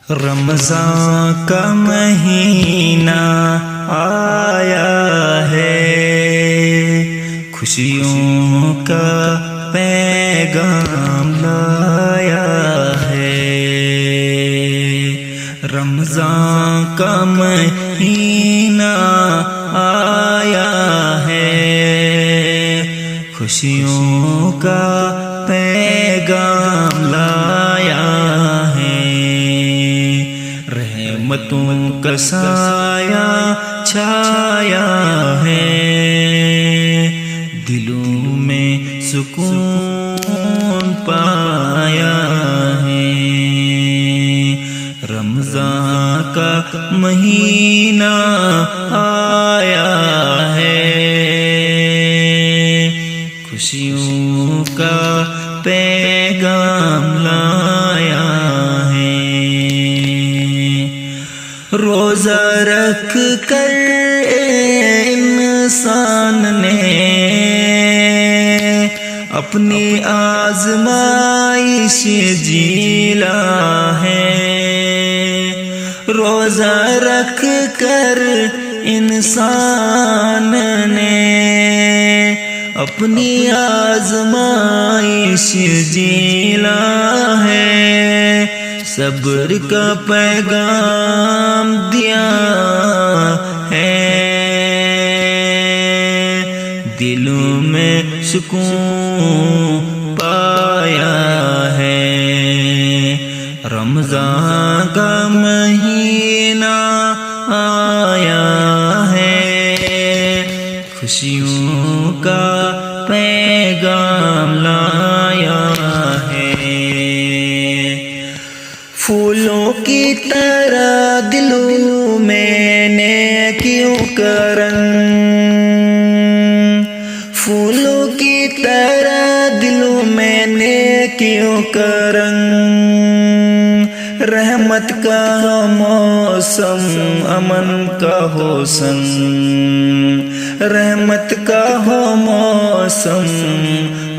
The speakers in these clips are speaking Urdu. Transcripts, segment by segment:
رمضان کا مہینہ آیا ہے، خوشیوں کا پیغام لایا ہے۔ رمضان کا مہینہ آیا ہے، خوشیوں کا پیغام لایا ہے۔ رحمتوں کا سایہ چھایا ہے، دلوں میں سکون پایا ہے۔ رمضان کا مہینہ آیا ہے، خوشیوں کا پیغام لایا ہے۔ روزہ رکھ کر انسان نے اپنی آزمائش جیلا ہے۔ روزہ رکھ کر انسان نے اپنی آزمائش جیلا ہے۔ صبر کا پیغام دیا ہے، دلوں میں سکون پایا ہے۔ رمضان کا مہینہ آیا ہے، خوشیوں کا پیغام لایا ہے۔ پھولوں کی طرح دلوں میں نیکیوں کا رنگ، پھولوں کی طرح دلوں میں نیکیوں کا رنگ، رحمت کا موسم امن کا ہو سنگ، رحمت کا ہو موسم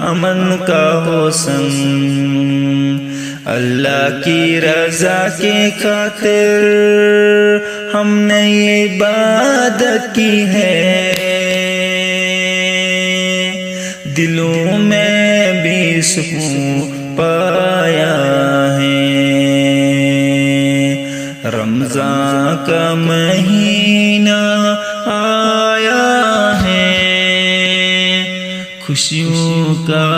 امن کا ہو سنگ۔ اللہ کی رضا کی خاطر ہم نے عبادت کی ہے، دلوں میں بھی سکون پایا ہے۔ رمضان کا مہینہ آیا ہے، خوشیوں کا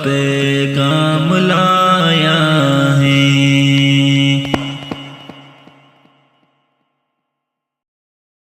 پیغام لایا